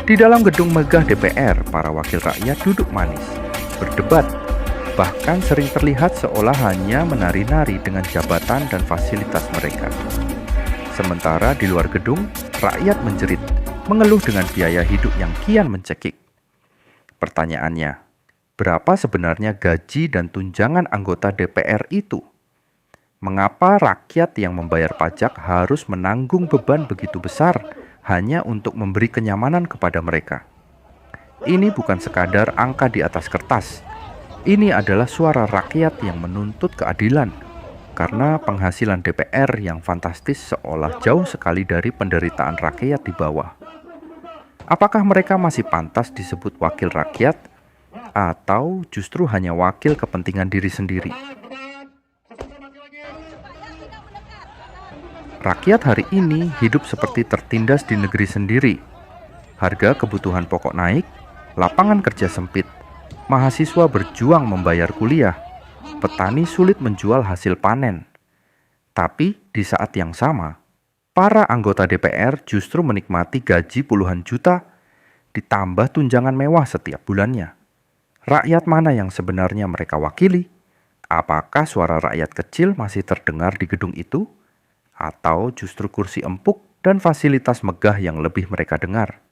Di dalam gedung megah DPR, para wakil rakyat duduk manis, berdebat, bahkan sering terlihat seolah hanya menari-nari dengan jabatan dan fasilitas mereka. Sementara di luar gedung, rakyat menjerit, mengeluh dengan biaya hidup yang kian mencekik. Pertanyaannya, berapa sebenarnya gaji dan tunjangan anggota DPR itu? Mengapa rakyat yang membayar pajak harus menanggung beban begitu besar hanya untuk memberi kenyamanan kepada mereka? Ini bukan sekadar angka di atas kertas. Ini adalah suara rakyat yang menuntut keadilan, karena penghasilan DPR yang fantastis seolah jauh sekali dari penderitaan rakyat di bawah. Apakah mereka masih pantas disebut wakil rakyat, atau justru hanya wakil kepentingan diri sendiri? Rakyat hari ini hidup seperti tertindas di negeri sendiri. Harga kebutuhan pokok naik, lapangan kerja sempit, mahasiswa berjuang membayar kuliah, petani sulit menjual hasil panen. Tapi di saat yang sama, para anggota DPR justru menikmati gaji puluhan juta, ditambah tunjangan mewah setiap bulannya. Rakyat mana yang sebenarnya mereka wakili? Apakah suara rakyat kecil masih terdengar di gedung itu? Atau justru kursi empuk dan fasilitas megah yang lebih mereka dengar?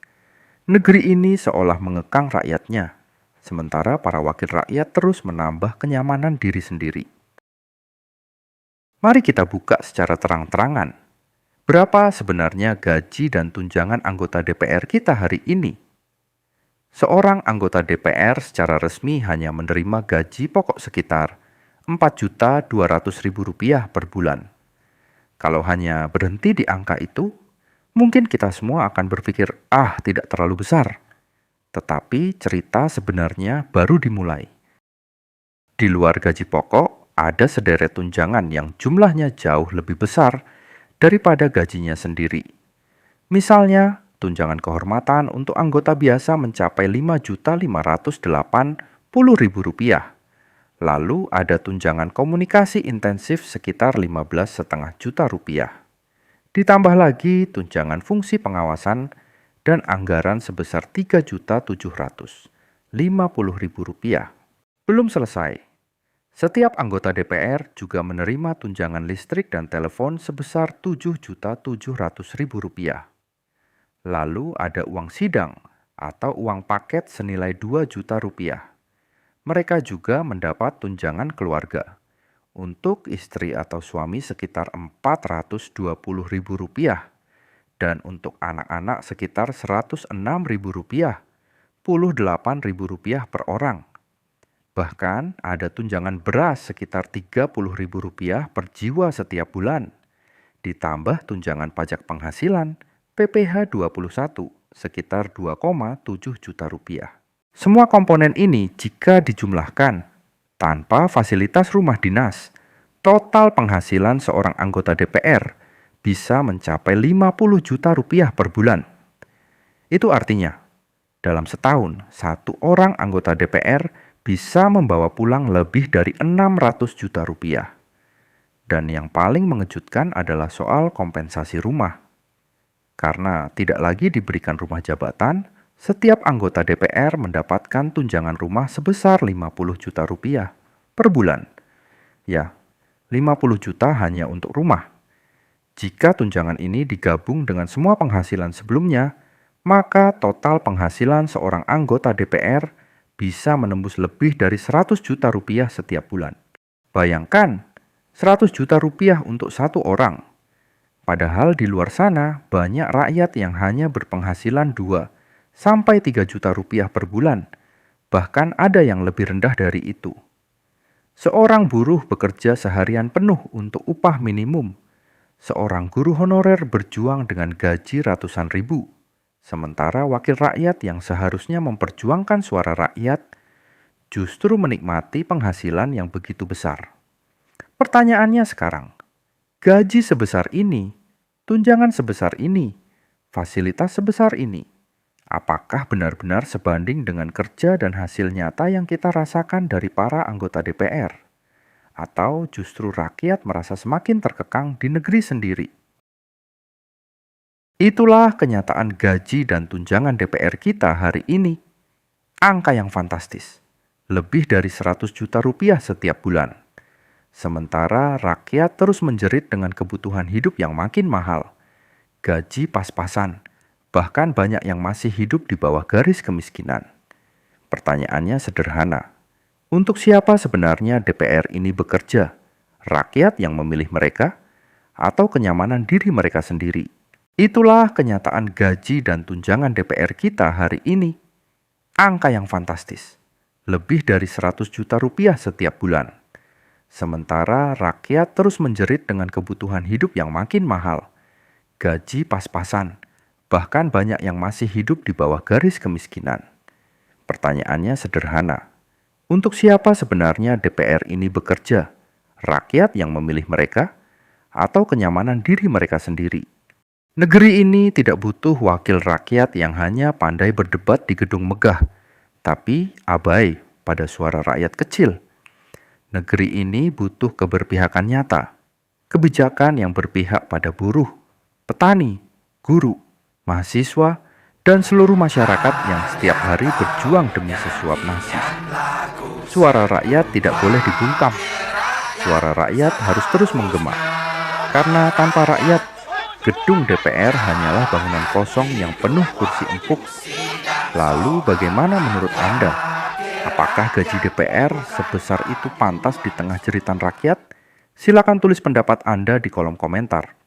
Negeri ini seolah mengekang rakyatnya, sementara para wakil rakyat terus menambah kenyamanan diri sendiri. Mari kita buka secara terang-terangan. Berapa sebenarnya gaji dan tunjangan anggota DPR kita hari ini? Seorang anggota DPR secara resmi hanya menerima gaji pokok sekitar Rp4.200.000 per bulan. Kalau hanya berhenti di angka itu, mungkin kita semua akan berpikir, tidak terlalu besar. Tetapi cerita sebenarnya baru dimulai. Di luar gaji pokok, ada sederet tunjangan yang jumlahnya jauh lebih besar daripada gajinya sendiri. Misalnya, tunjangan kehormatan untuk anggota biasa mencapai Rp5.580.000. Lalu ada tunjangan komunikasi intensif sekitar Rp15,5 juta. Ditambah lagi tunjangan fungsi pengawasan dan anggaran sebesar Rp3.750.000. Belum selesai. Setiap anggota DPR juga menerima tunjangan listrik dan telepon sebesar Rp7.700.000. Lalu ada uang sidang atau uang paket senilai Rp2 juta. Mereka juga mendapat tunjangan keluarga. Untuk istri atau suami sekitar Rp420.000 dan untuk anak-anak sekitar Rp106.000, Rp8.000 per orang. Bahkan ada tunjangan beras sekitar Rp30.000 per jiwa setiap bulan. Ditambah tunjangan pajak penghasilan PPh 21 sekitar Rp2,7 juta. Semua komponen ini jika dijumlahkan, tanpa fasilitas rumah dinas, total penghasilan seorang anggota DPR bisa mencapai Rp50 juta per bulan. Itu artinya, dalam setahun, satu orang anggota DPR bisa membawa pulang lebih dari Rp600 juta. Dan yang paling mengejutkan adalah soal kompensasi rumah. Karena tidak lagi diberikan rumah jabatan, setiap anggota DPR mendapatkan tunjangan rumah sebesar Rp50 juta per bulan. Ya, Rp50 juta hanya untuk rumah. Jika tunjangan ini digabung dengan semua penghasilan sebelumnya, maka total penghasilan seorang anggota DPR bisa menembus lebih dari Rp100 juta setiap bulan. Bayangkan, Rp100 juta untuk satu orang. Padahal di luar sana banyak rakyat yang hanya berpenghasilan 2 sampai 3 juta rupiah per bulan, bahkan ada yang lebih rendah dari itu. Seorang buruh bekerja seharian penuh untuk upah minimum. Seorang guru honorer berjuang dengan gaji ratusan ribu. Sementara wakil rakyat yang seharusnya memperjuangkan suara rakyat justru menikmati penghasilan yang begitu besar. Pertanyaannya sekarang, gaji sebesar ini, tunjangan sebesar ini, fasilitas sebesar ini, apakah benar-benar sebanding dengan kerja dan hasil nyata yang kita rasakan dari para anggota DPR? Atau justru rakyat merasa semakin terkekang di negeri sendiri? Itulah kenyataan gaji dan tunjangan DPR kita hari ini. Angka yang fantastis. Lebih dari 100 juta rupiah setiap bulan. Sementara rakyat terus menjerit dengan kebutuhan hidup yang makin mahal. Gaji pas-pasan, bahkan banyak yang masih hidup di bawah garis kemiskinan. Pertanyaannya sederhana. Untuk siapa sebenarnya DPR ini bekerja? Rakyat yang memilih mereka? Atau kenyamanan diri mereka sendiri? Itulah kenyataan gaji dan tunjangan DPR kita hari ini. Angka yang fantastis. Lebih dari 100 juta rupiah setiap bulan. Sementara rakyat terus menjerit dengan kebutuhan hidup yang makin mahal. Gaji pas-pasan, bahkan banyak yang masih hidup di bawah garis kemiskinan. Pertanyaannya sederhana. Untuk siapa sebenarnya DPR ini bekerja? Rakyat yang memilih mereka? Atau kenyamanan diri mereka sendiri? Negeri ini tidak butuh wakil rakyat yang hanya pandai berdebat di gedung megah, tapi abai pada suara rakyat kecil. Negeri ini butuh keberpihakan nyata, kebijakan yang berpihak pada buruh, petani, guru, mahasiswa, dan seluruh masyarakat yang setiap hari berjuang demi sesuap nasi. Suara rakyat tidak boleh dibungkam. Suara rakyat harus terus menggema. Karena tanpa rakyat, gedung DPR hanyalah bangunan kosong yang penuh kursi empuk. Lalu bagaimana menurut Anda? Apakah gaji DPR sebesar itu pantas di tengah jeritan rakyat? Silakan tulis pendapat Anda di kolom komentar.